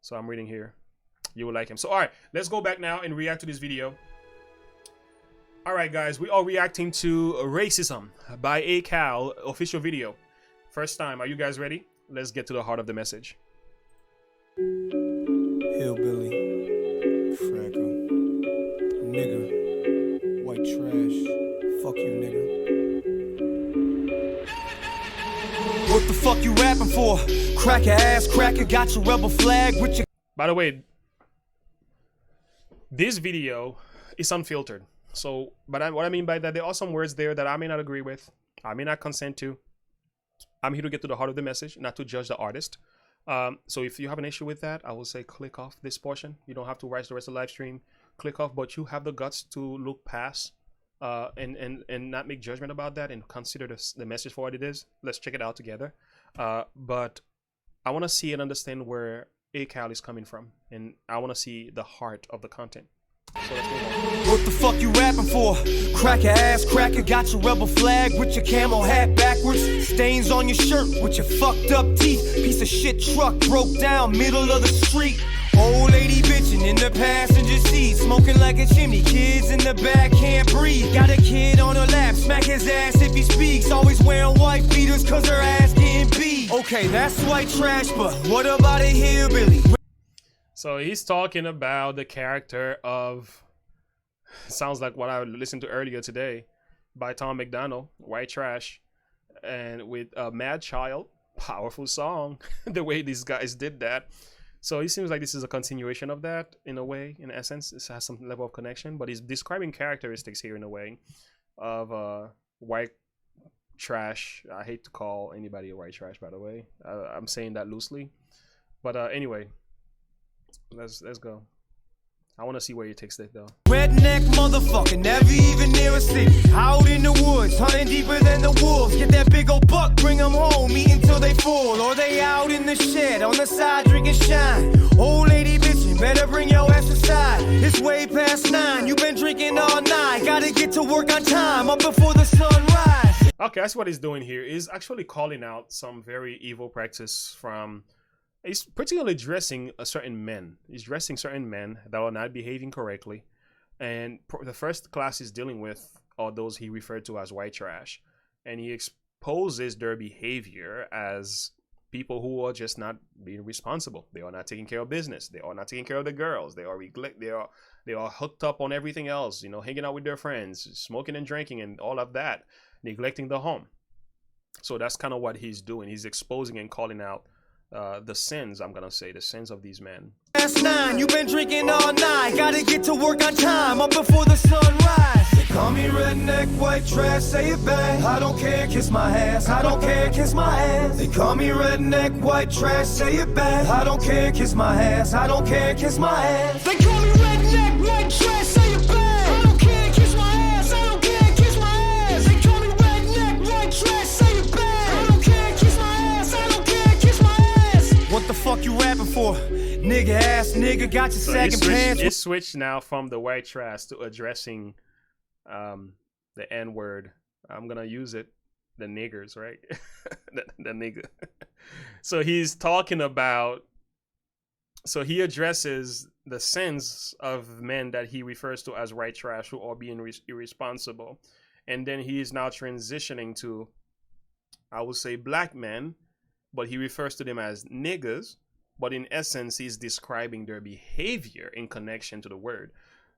So I'm reading here. You will like him. So all right, let's go back now and react to this video. All right, guys, we are reacting to Racism by A-Cal official video. First time. Are you guys ready? Let's get to the heart of the message. Hillbilly, freckle, nigga, white trash, fuck you, nigga. What the fuck you rapping for? Cracker ass cracker, got your rebel flag with your... By the way, this video is unfiltered. So, but what I mean by that, there are some words there that I may not agree with, I may not consent to. I'm here to get to the heart of the message, not to judge the artist. So if you have an issue with that, I will say click off this portion. You don't have to watch the rest of the live stream. Click off, but you have the guts to look past and not make judgment about that and consider the message for what it is. Let's check it out together. But I want to see and understand where A-Cal is coming from, and I want to see the heart of the content. So let's move on. What the fuck you rapping for? Cracker ass cracker, got your rebel flag with your camo hat backwards. Stains on your shirt with your fucked up teeth. Piece of shit truck broke down middle of the street. Old lady bitching in the passenger seat, smoking like a chimney. Kids in the back can't breathe. Got a kid on her lap, smack his ass if he speaks. Always wearing white beaters cause her ass getting beat. Okay, that's white trash, but what about a hillbilly? So he's talking about the character of, sounds like what I listened to earlier today by Tom McDonald, White Trash, and with Mad Child, powerful song, the way these guys did that. So he seems like this is a continuation of that in a way, in essence. It has some level of connection, but he's describing characteristics here in a way of white trash. I hate to call anybody a white trash, by the way. I'm saying that loosely. But anyway, let's go. I want to see where he takes it though. Redneck motherfucker, never even near a city. Out in the woods, hunting deeper than the wolves. Get that big old buck, bring them home, eat until they full. Or they out in the shed, on the side drinking shine. Old lady bitchin', better bring your ass aside. It's way past 9, you been drinking all night. Gotta get to work on time, up before the sun rise. Okay, that's what he's doing here. He's actually calling out some very evil practice from... He's particularly addressing certain men. He's addressing certain men that are not behaving correctly. And the first class he's dealing with are those he referred to as white trash. And he exposes their behavior as people who are just not being responsible. They are not taking care of business. They are not taking care of the girls. They are hooked up on everything else, you know, hanging out with their friends, smoking and drinking and all of that, neglecting the home. So that's kind of what he's doing. He's exposing and calling out the sins, I'm gonna say, the sins of these men. Past 9, you been drinking all night. Gotta get to work on time, up before the sun rise. They call me redneck, white trash, say it back. I don't care, kiss my ass. I don't care, kiss my ass. They call me redneck, white trash, say it back. I don't care, kiss my ass. I don't care, kiss my ass. They call me redneck, white trash, say it back. I don't care, kiss my ass. I don't care, kiss my ass. They call me redneck, white trash, say it back. I don't care, kiss my ass. I don't care, kiss my ass. What the fuck you rapping for? Nigga ass nigga, got your sagging pants. It switched now from the white trash to addressing the N-word. I'm gonna use it, the niggers, right? the nigga. So he's talking about, so he addresses the sins of men that he refers to as white trash, who are being irresponsible. And then he is now transitioning to, I would say, black men, but he refers to them as niggers. But in essence, he's describing their behavior in connection to the word.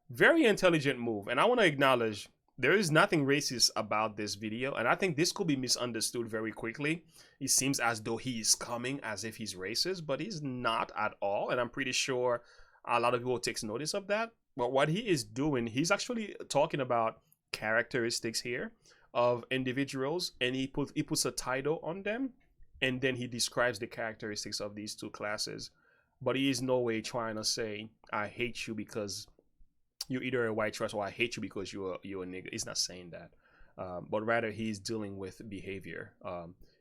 Very intelligent move. And I want to acknowledge there is nothing racist about this video. And I think this could be misunderstood very quickly. It seems as though he is coming as if he's racist, but he's not at all. And I'm pretty sure a lot of people takes notice of that. But what he is doing, he's actually talking about characteristics here of individuals. And he puts a title on them. And then he describes the characteristics of these two classes. But he is no way trying to say, I hate you because you're either a white trash, or I hate you because you're a nigga. He's not saying that. But rather he's dealing with behavior,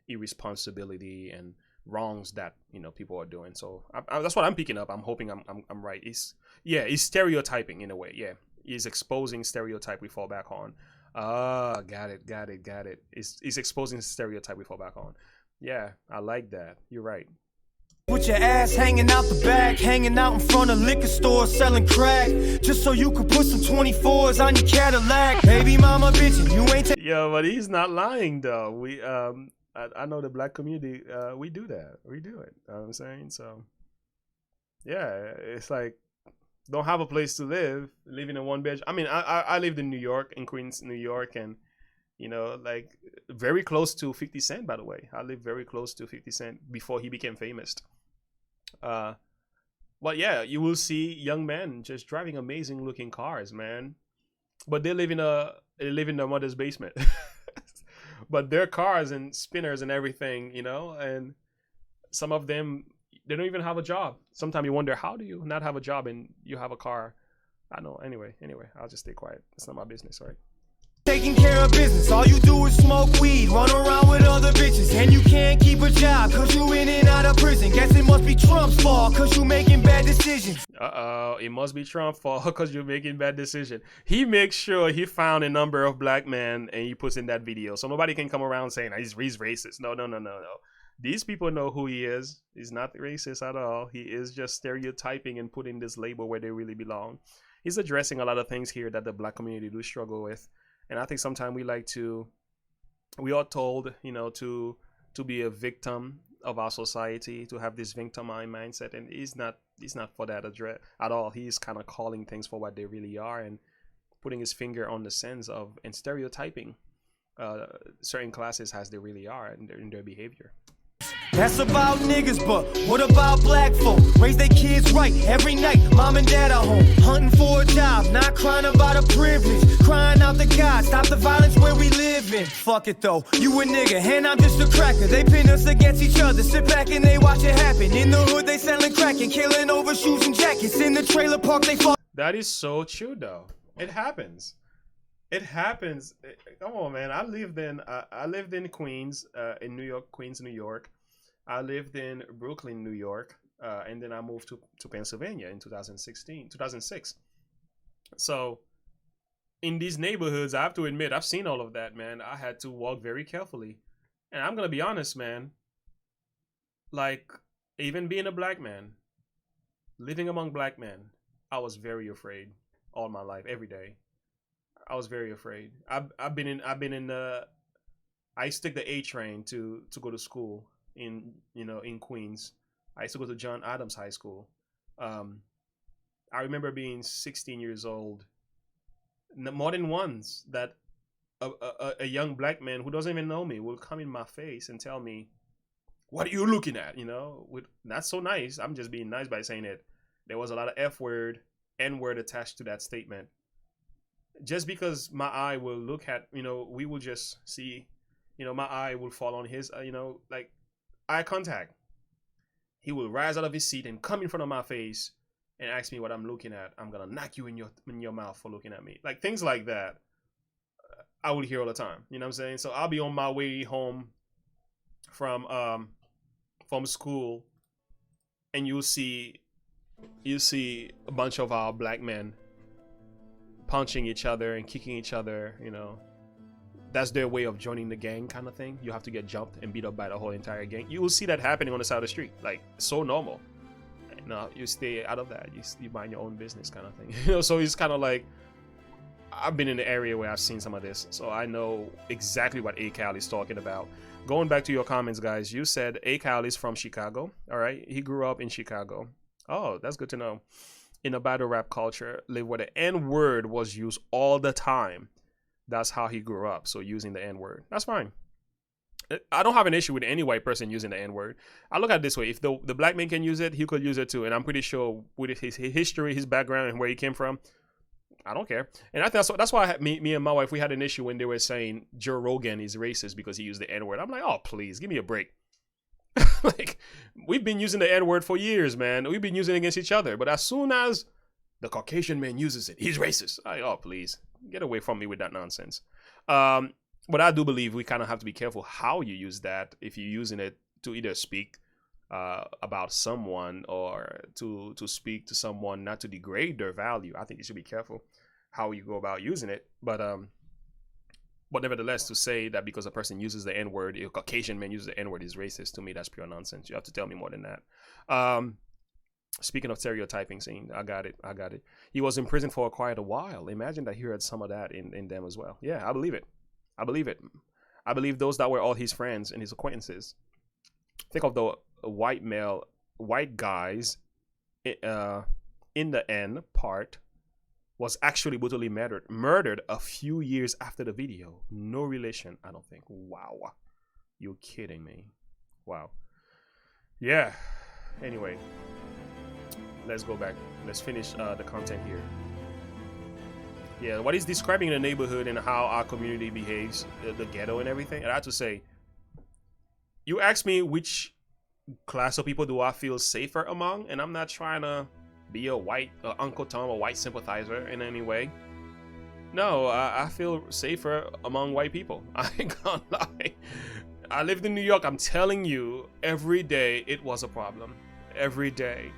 irresponsibility, and wrongs that, you know, people are doing. So that's what I'm picking up. I'm hoping I'm right. He's stereotyping in a way. Yeah, he's exposing stereotype we fall back on. Got it. He's exposing stereotype we fall back on. Yeah, I like that. You're right. With your ass hanging out the back, hanging out in front of liquor stores selling crack, just so you could put some 24s on your Cadillac. Baby mama bitchin', you ain't Yo, but he's not lying though. We I know the black community, we do that. We do it. You know what I'm saying? So yeah, it's like don't have a place to live, living in one bedroom. I mean, I lived in New York, in Queens, New York, and you know, like very close to 50 Cent, by the way. I lived very close to 50 Cent before he became famous. But yeah, you will see young men just driving amazing looking cars, man. But they live in their mother's basement. But their cars and spinners and everything, you know, and some of them, they don't even have a job. Sometimes you wonder, how do you not have a job and you have a car? I know. Anyway, I'll just stay quiet. It's not my business, right? taking care of business. All you do is smoke weed, run around with other bitches, and you can't keep a job cause you in and out of prison. Guess it must be Trump's fault cause you making bad decisions. It must be Trump's fault because you're making bad decisions. He makes sure he found a number of black men and he puts in that video. So nobody can come around saying he's racist. No. These people know who he is. He's not racist at all. He is just stereotyping and putting this label where they really belong. He's addressing a lot of things here that the black community do struggle with. And I think sometimes we are told, to be a victim of our society, to have this victimized mindset. And he's not for that address at all. He's kind of calling things for what they really are and putting his finger on the sense of and stereotyping certain classes as they really are in their behavior. That's about niggas, but what about black folk? Raise their kids right every night, mom and dad are home, hunting for a job, not crying about a privilege, crying out to God, stop the violence where we live in. Fuck it though, you a nigga and I'm just a cracker. They pin us against each other, sit back and they watch it happen. In the hood they selling crack and killing over shoes and jackets. In the trailer park they fuck. That is so true though. It happens. It happens. Come on, man. I lived in Queens, in New York, Queens, New York. I lived in Brooklyn, New York, and then I moved to Pennsylvania in 2006. So in these neighborhoods, I have to admit, I've seen all of that, man. I had to walk very carefully. And I'm going to be honest, man. Like, even being a black man, living among black men, I was very afraid all my life, every day. I was very afraid. I used to take the A train to go to school in Queens. I used to go to John Adams High School. I remember being 16 years old, more than once, that a young black man who doesn't even know me will come in my face and tell me, "What are you looking at?" Not so nice. I'm just being nice by saying it. There was a lot of F word, N word attached to that statement. Just because my eye will look at, we will just see, my eye will fall on his, like eye contact. He will rise out of his seat and come in front of my face and ask me what I'm looking at. I'm gonna knock you in your mouth for looking at me. Like things like that, I would hear all the time. You know what I'm saying? So I'll be on my way home from school, and you'll see a bunch of our black men punching each other and kicking each other. That's their way of joining the gang kind of thing. You have to get jumped and beat up by the whole entire gang. You will see that happening on the side of the street, like so normal. You stay out of that. You mind your own business kind of thing. So it's kind of like, I've been in the area where I've seen some of this, so I know exactly what A-Cal is talking about. Going back to your comments, guys, you said A-Cal is from Chicago. All right, he grew up in Chicago. Oh, that's good to know. In a battle rap culture, live where the N-word was used all the time. That's how he grew up. So using the N-word, that's fine. I don't have an issue with any white person using the N-word. I look at it this way: if the black man can use it, he could use it too. And I'm pretty sure with his history, his background, and where he came from, I don't care. And I think that's why me and my wife, we had an issue when they were saying Joe Rogan is racist because he used the N-word. I'm like, oh please, give me a break. Like, we've been using the N-word for years, man. We've been using it against each other. But as soon as the Caucasian man uses it, he's racist. Oh, please, get away from me with that nonsense. But I do believe we kind of have to be careful how you use that. If you're using it to either speak about someone or to speak to someone, not to degrade their value, I think you should be careful how you go about using it. But But nevertheless, to say that because a person uses the N-word, a Caucasian man uses the N-word is racist, to me, that's pure nonsense. You have to tell me more than that. Speaking of stereotyping, scene, I got it. He was in prison for quite a while. Imagine that he heard some of that in them as well. Yeah, I believe it. I believe those that were all his friends and his acquaintances. Think of the white guys in the N part was actually brutally murdered a few years after the video. No relation, I don't think. Wow. You're kidding me. Wow. Yeah. Anyway, let's go back. Let's finish the content here. Yeah, what he's describing the neighborhood and how our community behaves, the ghetto and everything. And I have to say, you ask me which class of people do I feel safer among, and I'm not trying to be a white Uncle Tom, a white sympathizer in any way. No, I feel safer among white people. I ain't gonna lie. I lived in New York. I'm telling you, every day it was a problem. Every day.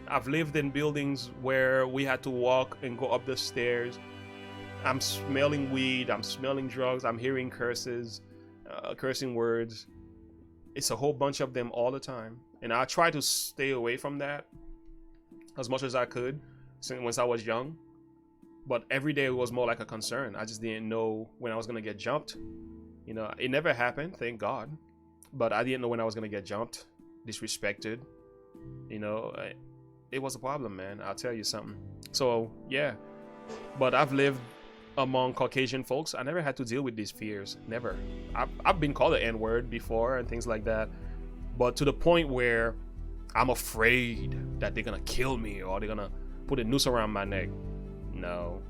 I've lived in buildings where we had to walk and go up the stairs. I'm smelling weed. I'm smelling drugs. I'm hearing curses, cursing words. It's a whole bunch of them all the time. And I try to stay away from that as much as I could since I was young. But every day it was more like a concern. I just didn't know when I was going to get jumped. You know, it never happened, thank God. But I didn't know when I was going to get jumped, disrespected. You know, it was a problem, man. I'll tell you something. So, yeah. But I've lived among Caucasian folks. I never had to deal with these fears. Never. I've been called the N-word before and things like that. But to the point where I'm afraid that they're gonna kill me or they're gonna put a noose around my neck. No,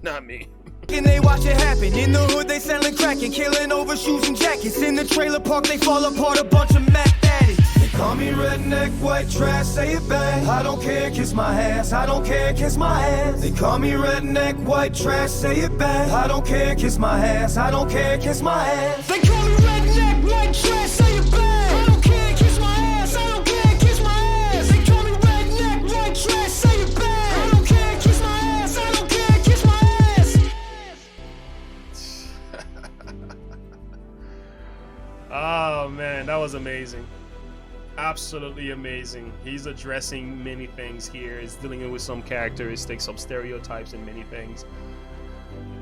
not me. And they watch it happen. In the hood they selling crack and killing over shoes and jackets. In the trailer park they fall apart, a bunch of Mac addicts. They call me redneck, white trash, say it back. I don't care, kiss my ass. I don't care, kiss my ass. They call me redneck, white trash, say it back. I don't care, kiss my ass. I don't care, kiss my ass. They call me redneck, white trash, say it back. I don't care, kiss my ass. I don't care, kiss my ass. They call me redneck, white trash, say it back. I don't care, kiss my ass. I don't care, kiss my ass. Oh man, that was amazing. Absolutely amazing. He's addressing many things here. He's dealing with some characteristics, some stereotypes and many things.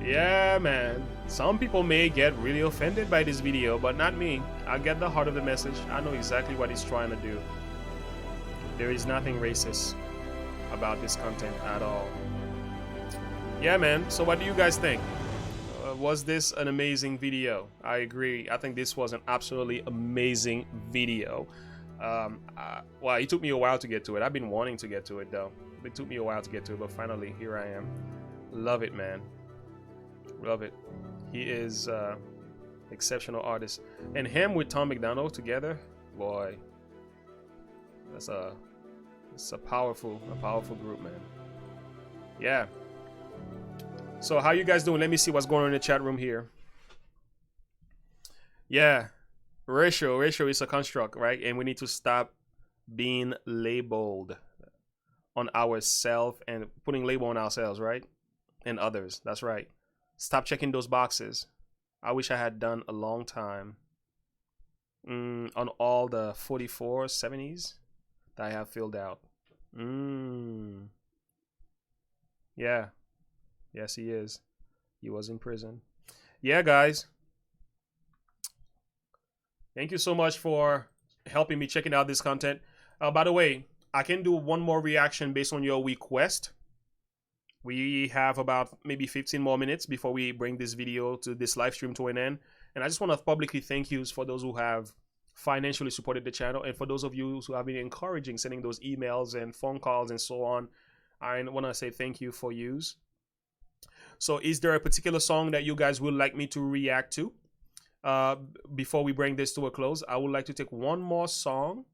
Yeah, man. Some people may get really offended by this video, but not me. I get the heart of the message. I know exactly what he's trying to do. There is nothing racist about this content at all. Yeah, man. So what do you guys think? Was this an amazing video? I agree. I think this was an absolutely amazing video. Well, it took me a while to get to it. I've been wanting to get to it though. It took me a while to get to it, but finally here I am. Love it, man. Love it. He is exceptional artist, and him with Tom McDonald together, boy, it's a powerful group, man. Yeah. So how you guys doing? Let me see what's going on in the chat room here. Yeah. Ratio is a construct, right? And we need to stop being labeled on ourselves and putting label on ourselves, right? And others. That's right. Stop checking those boxes. I wish I had done a long time on all the 44 70s that I have filled out. Yeah. Yes, he is. He was in prison. Yeah, guys. Thank you so much for helping me checking out this content. By the way, I can do one more reaction based on your request. We have about maybe 15 more minutes before we bring this video to this live stream to an end. And I just want to publicly thank you for those who have financially supported the channel, and for those of you who have been encouraging, sending those emails and phone calls and so on. I want to say thank you for yous. So is there a particular song that you guys would like me to react to? Before we bring this to a close, I would like to take one more song.